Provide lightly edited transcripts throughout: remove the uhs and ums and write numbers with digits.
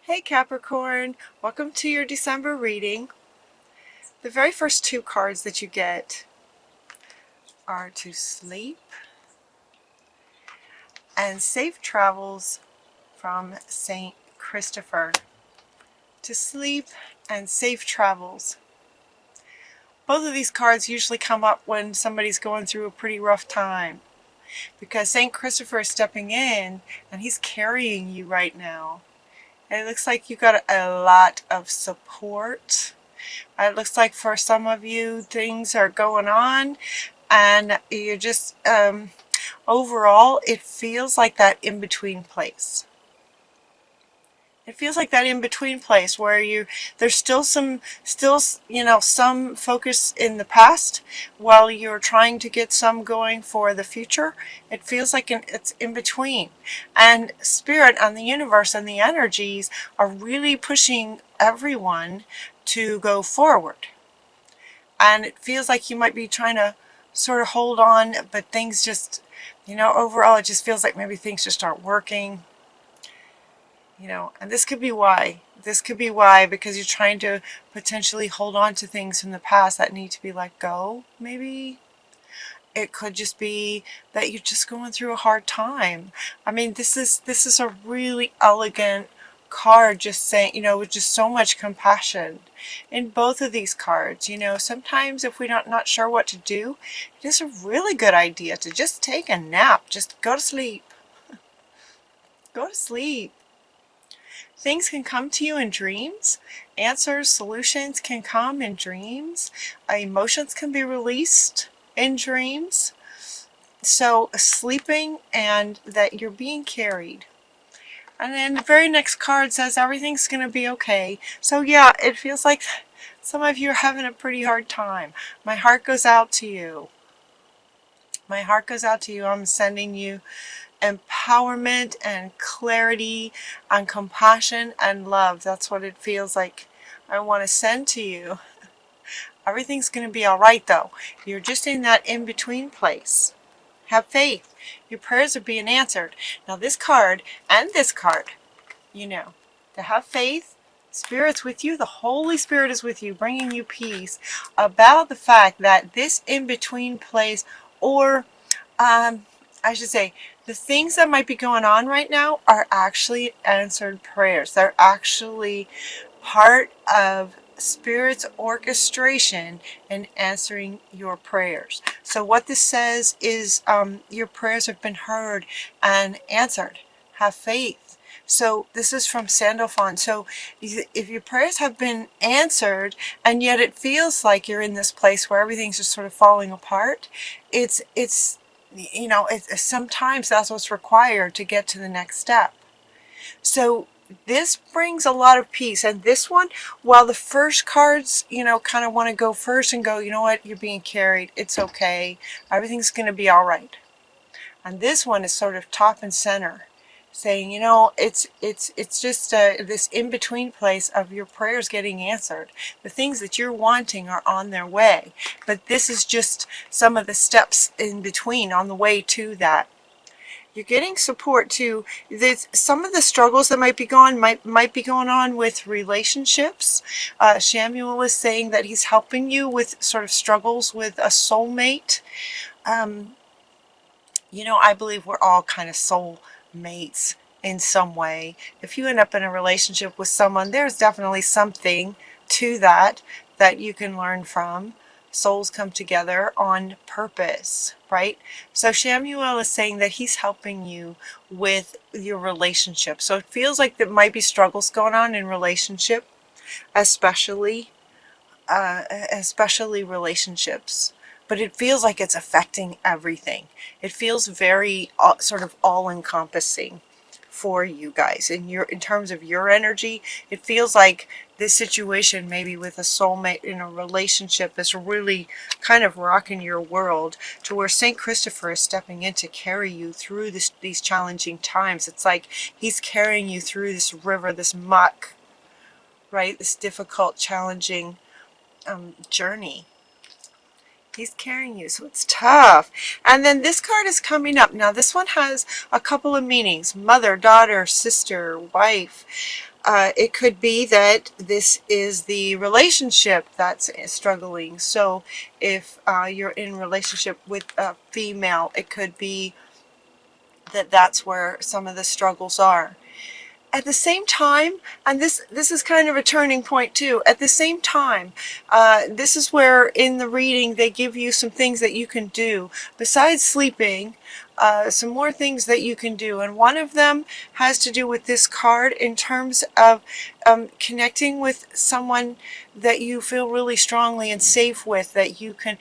Hey Capricorn, welcome to your December reading. The very first two cards that you get are to sleep and safe travels from Saint Christopher. To sleep and safe travels. Both of these cards usually come up when somebody's going through a pretty rough time because Saint Christopher is stepping in and he's carrying you right now. And it looks like you got a lot of support. It looks like for some of you things are going on and you're just overall it feels like that in-between place. It feels like that in-between place where there's still some focus in the past while you're trying to get some going for the future. It feels like it's in between, and spirit and the universe and the energies are really pushing everyone to go forward. And it feels like you might be trying to sort of hold on, but things just, overall it just feels like maybe things just aren't working. And this could be why. This could be why, because you're trying to potentially hold on to things from the past that need to be let go, maybe. It could just be that you're just going through a hard time. I mean, this is a really elegant card, just saying, with just so much compassion in both of these cards. Sometimes if we're not sure what to do, it is a really good idea to just take a nap. Just go to sleep. Go to sleep. Things can come to you in dreams. Answers, solutions can come in dreams. Emotions can be released in dreams. So sleeping and that you're being carried. And then the very next card says everything's going to be okay. So yeah, it feels like some of you are having a pretty hard time. My heart goes out to you. My heart goes out to you. I'm sending you empowerment and clarity and compassion and love. That's what it feels like I want to send to you. Everything's going to be all right though. You're just in that in-between place. Have faith. Your prayers are being answered. Now this card and this card, to have faith, Spirit's with you. The Holy Spirit is with you, bringing you peace about the fact that this in-between place, or I should say, the things that might be going on right now are actually answered prayers. They're actually part of Spirit's orchestration in answering your prayers. So what this says is your prayers have been heard and answered. Have faith. So this is from Sandalphon. So if your prayers have been answered and yet it feels like you're in this place where everything's just sort of falling apart, it's sometimes that's what's required to get to the next step. So this brings a lot of peace. And this one, while the first cards, kind of want to go first and go, you know what, you're being carried. It's okay. Everything's going to be all right. And this one is sort of top and center, saying, it's just this in-between place of your prayers getting answered. The things that you're wanting are on their way, but this is just some of the steps in between on the way to that. You're getting support too. Some of the struggles that might be going on with relationships. Samuel is saying that he's helping you with sort of struggles with a soulmate. I believe we're all kind of soul mates in some way. If you end up in a relationship with someone, there's definitely something to that you can learn from. Souls come together on purpose, right? So Samuel is saying that he's helping you with your relationship. So it feels like there might be struggles going on in relationship, especially relationships. But it feels like it's affecting everything. It feels very sort of all-encompassing for you guys. In terms of your energy, it feels like this situation, maybe with a soulmate in a relationship, is really kind of rocking your world to where Saint Christopher is stepping in to carry you through these challenging times. It's like he's carrying you through this river, this muck, right? This difficult, challenging journey. He's carrying you, so it's tough. And then this card is coming up. Now this one has a couple of meanings: mother, daughter, sister, wife. It could be that this is the relationship that's struggling. So if you're in relationship with a female, it could be that that's where some of the struggles are. At the same time, and this is kind of a turning point too, at the same time, this is where in the reading they give you some things that you can do besides sleeping, some more things that you can do, and one of them has to do with this card in terms of connecting with someone that you feel really strongly and safe with, that you can,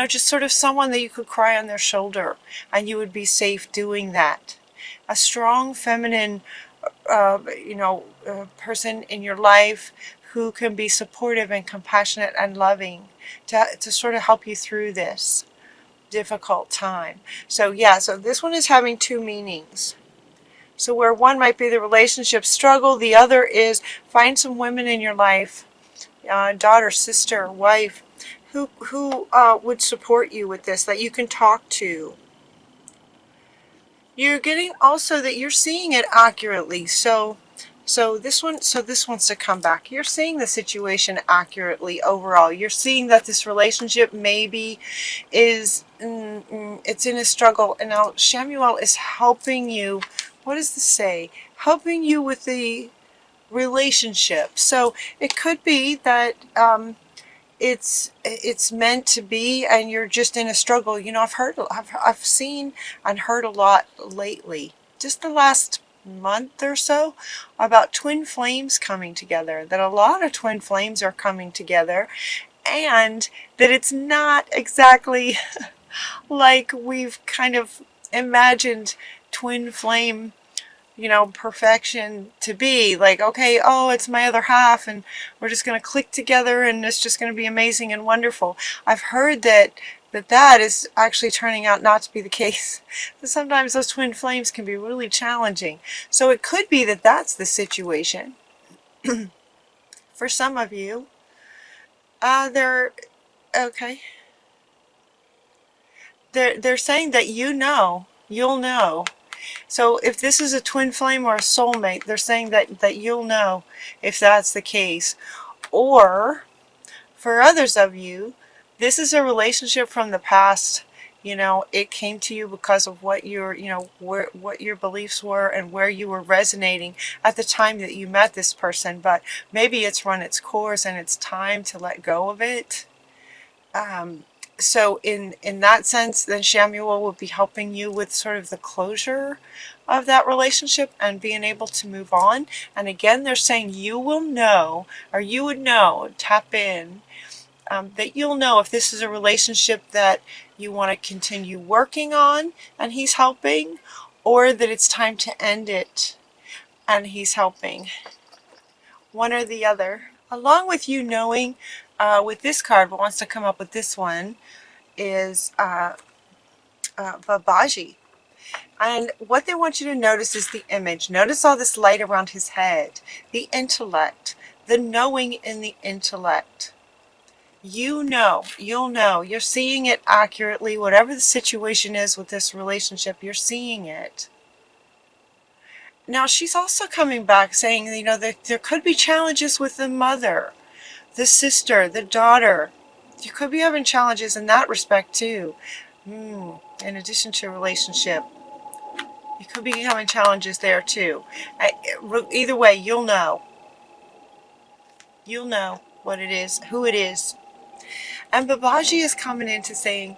just sort of someone that you could cry on their shoulder and you would be safe doing that. A strong feminine person in your life who can be supportive and compassionate and loving to sort of help you through this difficult time. So so this one is having two meanings. So where one might be the relationship struggle, the other is find some women in your life, daughter, sister, wife, who would support you with this, that you can talk to. You're getting also that you're seeing it accurately. So this one's to come back. You're seeing the situation accurately overall. You're seeing that this relationship maybe is it's in a struggle, and now Samuel is helping you. What does this say? Helping you with the relationship. So it could be that it's meant to be, and you're just in a struggle. I've seen and heard a lot lately, just the last month or so, about twin flames coming together, that a lot of twin flames are coming together, and that it's not exactly like we've kind of imagined twin flame perfection to be. Like, okay, oh, it's my other half and we're just going to click together and it's just going to be amazing and wonderful. I've heard that is actually turning out not to be the case. Sometimes those twin flames can be really challenging. So it could be that that's the situation. For some of you, they're saying that you'll know. So if this is a twin flame or a soulmate, they're saying that you'll know if that's the case. Or for others of you, this is a relationship from the past. It came to you because of what what your beliefs were and where you were resonating at the time that you met this person. But maybe it's run its course and it's time to let go of it. So in that sense, then Samuel will be helping you with sort of the closure of that relationship and being able to move on. And again, they're saying you will know, or you would know, tap in, that you'll know if this is a relationship that you want to continue working on and he's helping, or that it's time to end it and he's helping. One or the other. Along with you knowing, with this card, what wants to come up with this one is Babaji. And what they want you to notice is the image. Notice all this light around his head. The intellect. The knowing in the intellect. You'll know. You're seeing it accurately. Whatever the situation is with this relationship, you're seeing it. Now, she's also coming back saying, there could be challenges with the mother, the sister, the daughter. You could be having challenges in that respect too. In addition to relationship, you could be having challenges there too. Either way, you'll know. You'll know what it is, who it is. And Babaji is coming in to say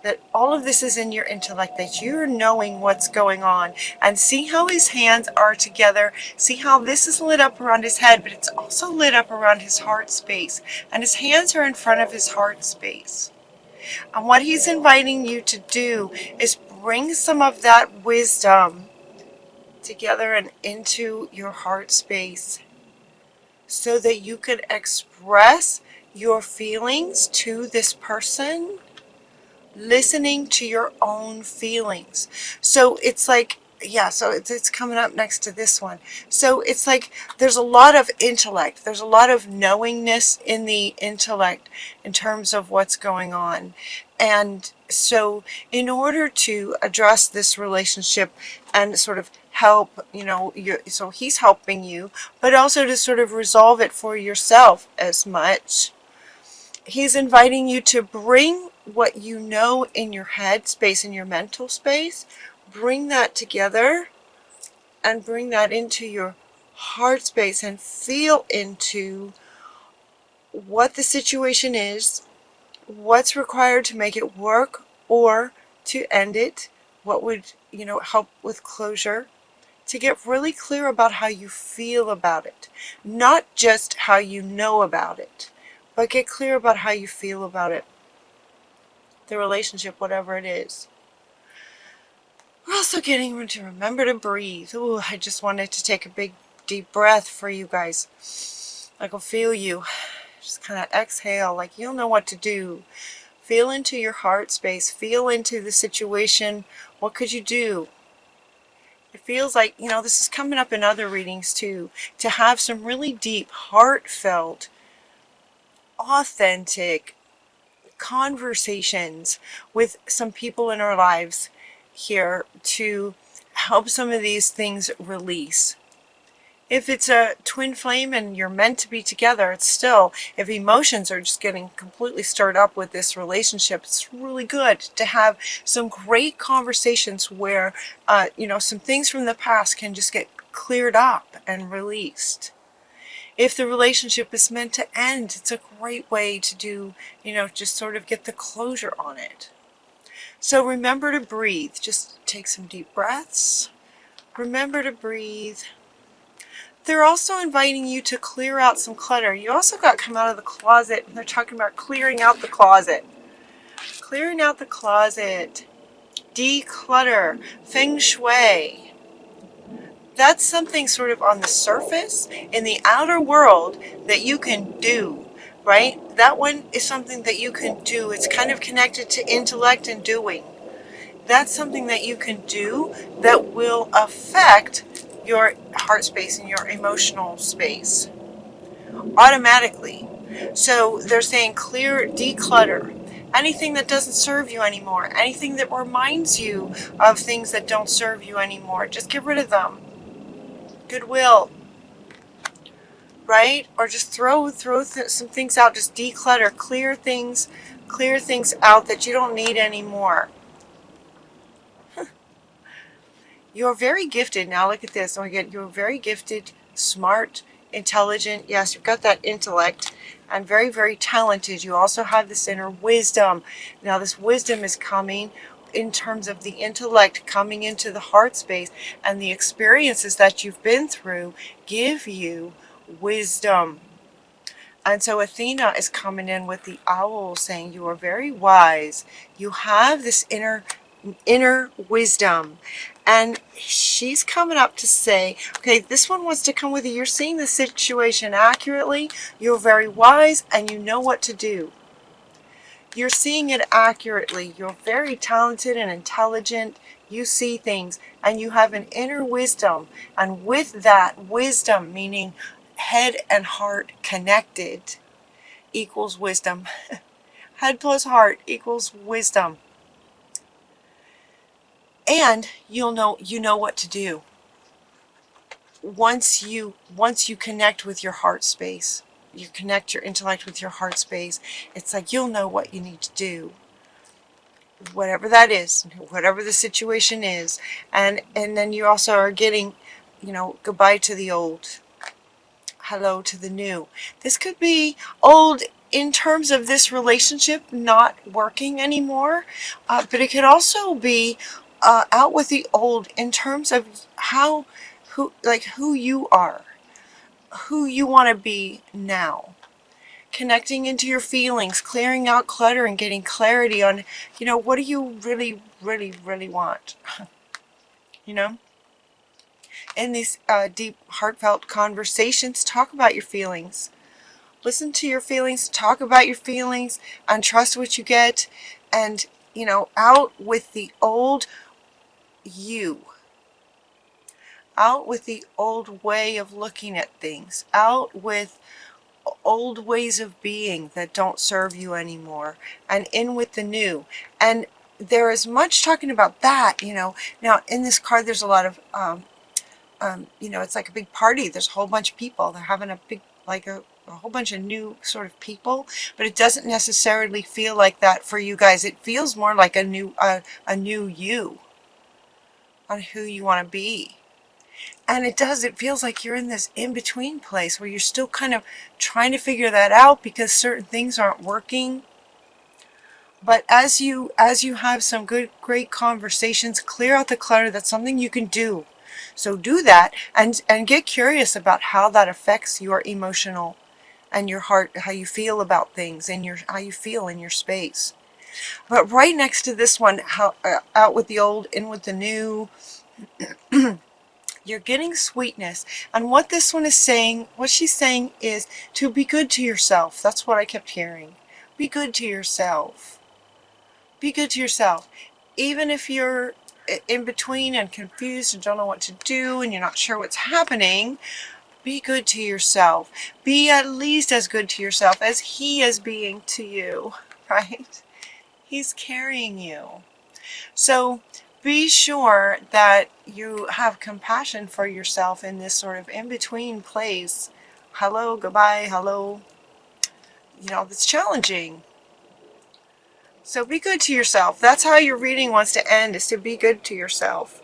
that all of this is in your intellect, that you're knowing what's going on. And see how his hands are together. See how this is lit up around his head, but it's also lit up around his heart space. And his hands are in front of his heart space. And what he's inviting you to do is bring some of that wisdom together and into your heart space, so that you can express your feelings to this person, listening to your own feelings. So it's like, so it's coming up next to this one. So it's like there's a lot of intellect. There's a lot of knowingness in the intellect in terms of what's going on. And so in order to address this relationship and sort of help, so he's helping you, but also to sort of resolve it for yourself as much. He's inviting you to bring what you know in your head space, in your mental space, bring that together and bring that into your heart space and feel into what the situation is, what's required to make it work or to end it, what would, help with closure, to get really clear about how you feel about it. Not just how you know about it, but get clear about how you feel about it. The relationship, whatever it is. We're also getting to remember to breathe. Ooh, I just wanted to take a big deep breath for you guys. I can feel you. Just kind of exhale, like you'll know what to do. Feel into your heart space. Feel into the situation. What could you do? It feels like, this is coming up in other readings too, to have some really deep, heartfelt, authentic conversations with some people in our lives here to help some of these things release. If it's a twin flame and you're meant to be together, it's still, if emotions are just getting completely stirred up with this relationship, it's really good to have some great conversations where, some things from the past can just get cleared up and released. If the relationship is meant to end, it's a great way to do, just sort of get the closure on it. So remember to breathe. Just take some deep breaths. Remember to breathe. They're also inviting you to clear out some clutter. You also got come out of the closet. They're talking about clearing out the closet. Clearing out the closet. Declutter. Feng Shui. That's something sort of on the surface, in the outer world, that you can do, right? That one is something that you can do. It's kind of connected to intellect and doing. That's something that you can do that will affect your heart space and your emotional space automatically. So they're saying clear, declutter. Anything that doesn't serve you anymore, anything that reminds you of things that don't serve you anymore, just get rid of them. Goodwill, right? Or just throw some things out, just declutter, clear things out that you don't need anymore. You're very gifted. Now look at this. Oh, again, you're very gifted, smart, intelligent. Yes, you've got that intellect and very, very talented. You also have this inner wisdom. Now this wisdom is coming in terms of the intellect coming into the heart space, and the experiences that you've been through give you wisdom. And so Athena is coming in with the owl saying you are very wise. You have this inner wisdom. And she's coming up to say, okay, this one wants to come with you. You're seeing the situation accurately. You're very wise and you know what to do. You're seeing it accurately. You're very talented and intelligent. You see things and you have an inner wisdom. And with that wisdom, meaning head and heart connected, equals wisdom. Head plus heart equals wisdom. And you know what to do. Once you connect with your heart space, you connect your intellect with your heart space, it's like you'll know what you need to do. Whatever that is, whatever the situation is. And then you also are getting, goodbye to the old, hello to the new. This could be old in terms of this relationship not working anymore, but it could also be out with the old in terms of who you are, who you want to be now. Connecting into your feelings, clearing out clutter and getting clarity on, what do you really, really, really want? In these deep, heartfelt conversations, talk about your feelings. Listen to your feelings, talk about your feelings, and trust what you get. And, out with the old you. Out with the old way of looking at things. Out with old ways of being that don't serve you anymore. And in with the new. And there is much talking about that, Now, in this card, there's a lot of you know, it's like a big party. There's a whole bunch of people. They're having a big, like a whole bunch of new sort of people, but it doesn't necessarily feel like that for you guys. It feels more like a new you on who you want to be. And it feels like you're in this in-between place where you're still kind of trying to figure that out because certain things aren't working. But as you have some great conversations, clear out the clutter. That's something you can do. So do that and get curious about how that affects your emotional and your heart, how you feel about things and how you feel in your space. But right next to this one, out with the old, in with the new, you're getting sweetness. And what this one is saying, what she's saying is to be good to yourself. That's what I kept hearing. Be good to yourself. Be good to yourself. Even if you're in between and confused and don't know what to do and you're not sure what's happening, be good to yourself. Be at least as good to yourself as he is being to you, right? He's carrying you. So be sure that you have compassion for yourself in this sort of in-between place. Hello, goodbye, hello. You know, that's challenging. So be good to yourself. That's how your reading wants to end, is to be good to yourself.